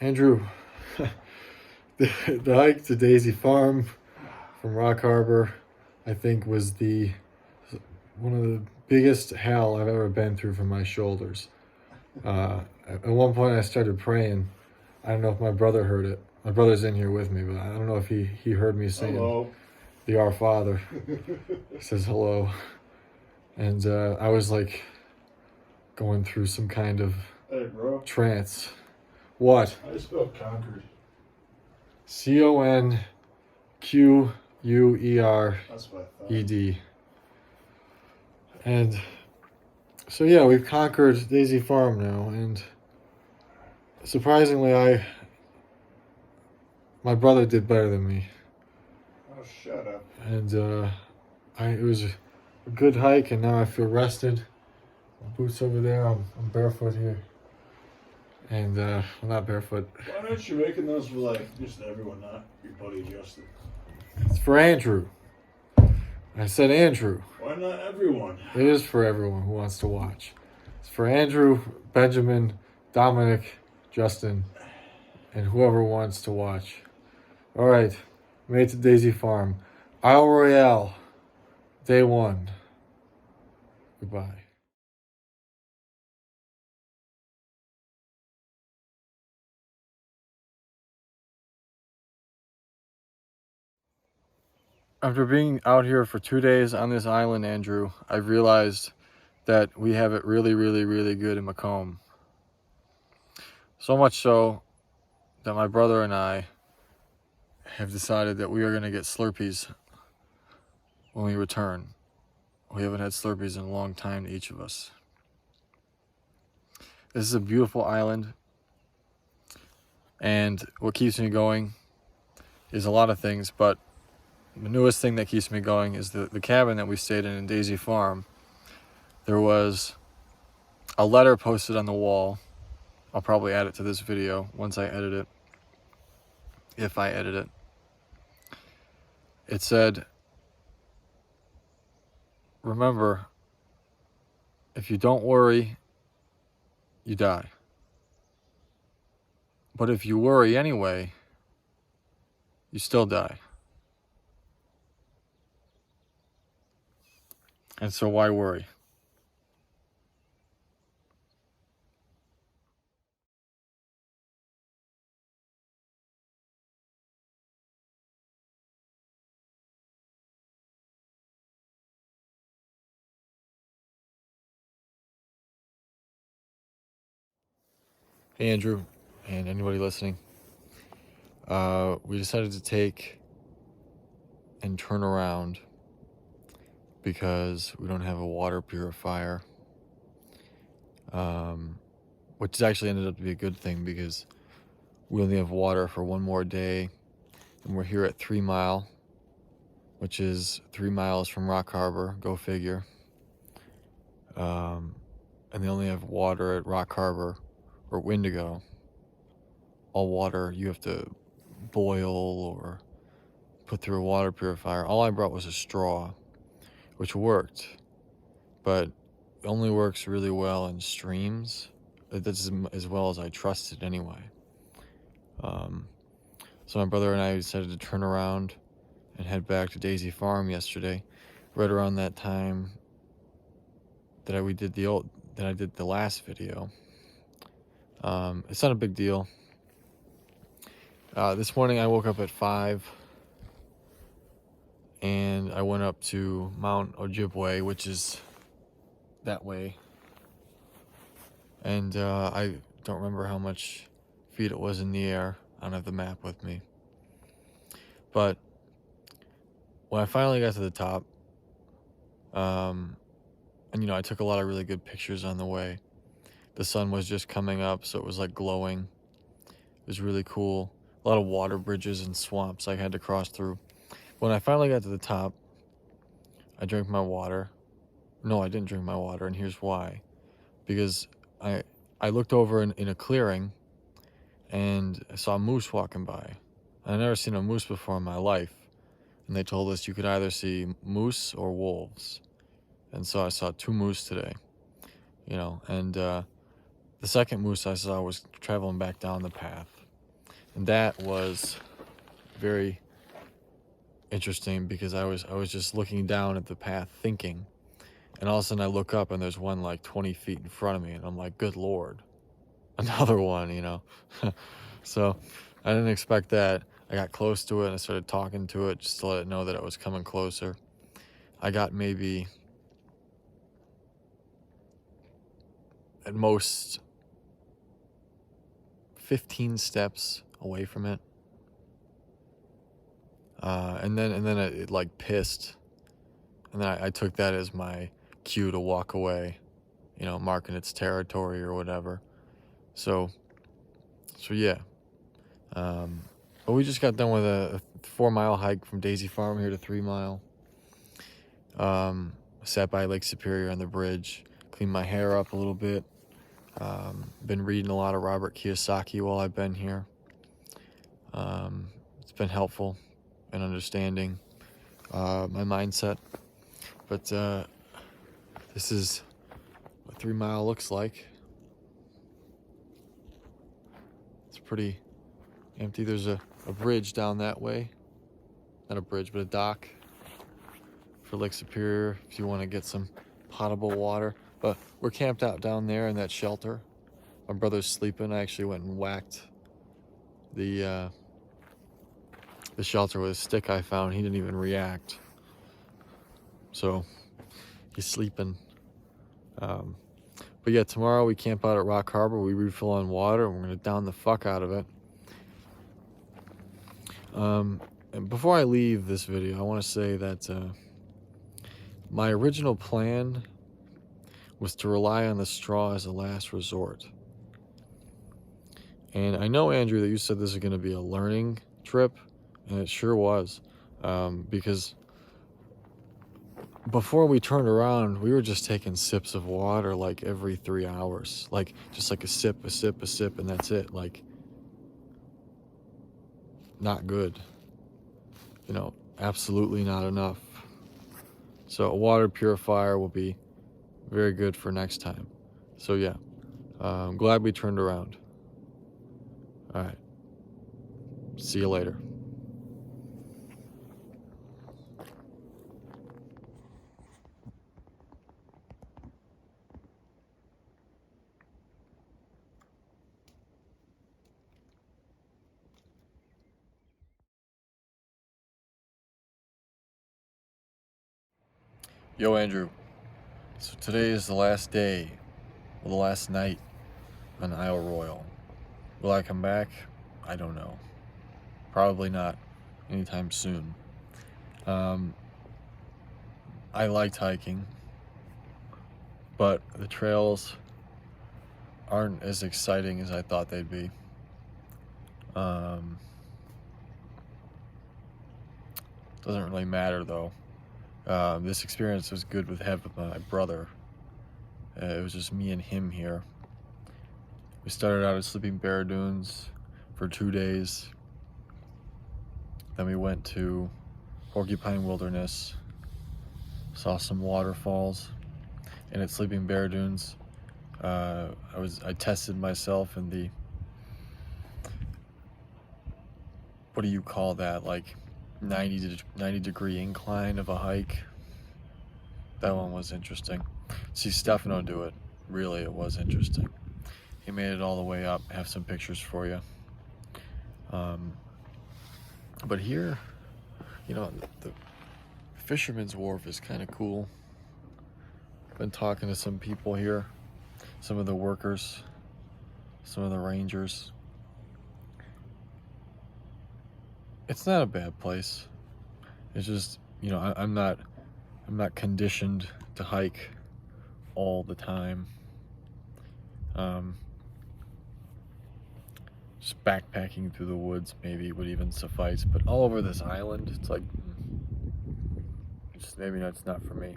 Andrew, the hike to Daisy Farm from Rock Harbor, I think, was the one of the biggest hell I've ever been through for my shoulders. At one point, I started praying. I don't know if my brother heard it. My brother's in here with me, but I don't know if he heard me saying Hello. the Our Father. He says hello. And I was like going through some kind of Hey, bro. trance. What? I spelled Concord. CONQUERED. That's what I thought. And so yeah, we've conquered Daisy Farm now, and surprisingly, my brother did better than me, Oh, shut up. and it was a good hike, and now I feel rested. My boots over there. I'm barefoot here, and well, not barefoot. Why aren't you making those for, like, just everyone, not your buddy Justin? It's for Andrew. I said Andrew. Why not everyone? It is for everyone who wants to watch. It's for Andrew, Benjamin, Dominic, Justin, and whoever wants to watch. All right, made it to Daisy Farm. Isle Royale, day 1. Goodbye. After being out here for 2 days on this island, Andrew, I've realized that we have it really, really, really good in Macomb. So much so that my brother and I have decided that we are going to get Slurpees when we return. We haven't had Slurpees in a long time, each of us. This is a beautiful island, and what keeps me going is a lot of things, but the newest thing that keeps me going is the cabin that we stayed in Daisy Farm. There was a letter posted on the wall. I'll probably add it to this video once I edit it, if I edit it. It said, remember, if you don't worry, you die. But if you worry anyway, you still die. And so why worry? Hey Andrew, and anybody listening. We decided to take and turn around because we don't have a water purifier, which has actually ended up to be a good thing because we only have water for one more day, and we're here at 3 Mile, which is 3 miles from Rock Harbor, go figure. And they only have water at Rock Harbor or Wendigo. All water you have to boil or put through a water purifier. All I brought was a straw, which worked, but it only works really well in streams. That's as well as I trust it anyway. So my brother and I decided to turn around and head back to Daisy Farm yesterday, right around that time that I did the last video. It's not a big deal. This morning I woke up at 5 and I went up to Mount Ojibwe, which is that way. And I don't remember how much feet it was in the air. I don't have the map with me. But when I finally got to the top, and I took a lot of really good pictures on the way. The sun was just coming up, so it was like glowing. It was really cool. A lot of water bridges and swamps I had to cross through. When I finally got to the top, I drank my water. No, I didn't drink my water, and here's why. Because I looked over in a clearing, and I saw a moose walking by. I'd never seen a moose before in my life, and they told us you could either see moose or wolves. And so I saw 2 moose today, and the second moose I saw was traveling back down the path. And that was very interesting because I was just looking down at the path thinking, and all of a sudden I look up and there's one like 20 feet in front of me, and I'm like, good Lord, another one, you know. So I didn't expect that. I got close to it and I started talking to it just to let it know that it was coming closer. I got maybe at most 15 steps away from it. And then it like pissed, and then I took that as my cue to walk away, you know, marking its territory or whatever. So yeah. But we just got done with a 4-mile hike from Daisy Farm here to 3 Mile. Sat by Lake Superior on the bridge, cleaned my hair up a little bit. Been reading a lot of Robert Kiyosaki while I've been here. It's been helpful in understanding my mindset. But this is what 3 Mile looks like. It's pretty empty. There's a bridge down that way. Not a bridge, but a dock for Lake Superior if you want to get some potable water. But we're camped out down there in that shelter. My brother's sleeping. I actually went and whacked the shelter with a stick I found. He didn't even react. So he's sleeping. But yeah, tomorrow we camp out at Rock Harbor. We refill on water and we're going to down the fuck out of it. And before I leave this video, I want to say that my original plan was to rely on the straw as a last resort. And I know, Andrew, that you said this is going to be a learning trip, and it sure was. Because before we turned around, we were just taking sips of water like every 3 hours. Like, just like a sip, and that's it. Like, not good. You know, absolutely not enough. So a water purifier will be very good for next time. So yeah, I'm glad we turned around. All right. See you later. Yo, Andrew. So today is the last day, or the last night on Isle Royale. Will I come back? I don't know. Probably not anytime soon. I liked hiking, but the trails aren't as exciting as I thought they'd be. Doesn't really matter though. This experience was good with my brother. It was just me and him here. We started out at Sleeping Bear Dunes for 2 days. Then we went to Porcupine Wilderness, saw some waterfalls, and at Sleeping Bear Dunes, I tested myself in the, what do you call that, like 90 degree incline of a hike. That one was interesting. See Stefano do it. Really, it was interesting. He made it all the way up. I have some pictures for you. But here, you know, the Fisherman's Wharf is kind of cool. Been talking to some people here, some of the workers, some of the rangers. It's not a bad place. It's just, you know, I'm not conditioned to hike all the time. Just backpacking through the woods maybe would even suffice, but all over this island, it's like, just maybe that's not for me.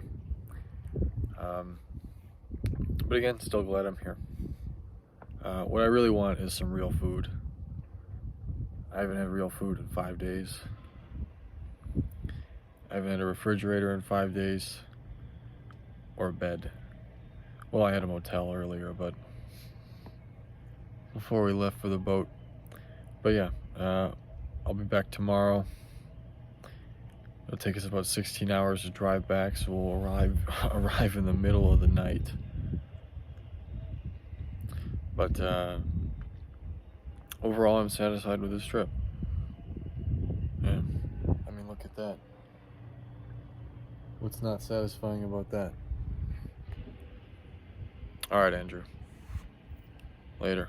But again, still glad I'm here. What I really want is some real food. I haven't had real food in 5 days. I haven't had a refrigerator in 5 days, or a bed. Well, I had a motel earlier, but before we left for the boat. But yeah, I'll be back tomorrow. It'll take us about 16 hours to drive back, so we'll arrive in the middle of the night. But overall, I'm satisfied with this trip. Yeah, I mean, look at that. What's not satisfying about that? All right, Andrew. Later.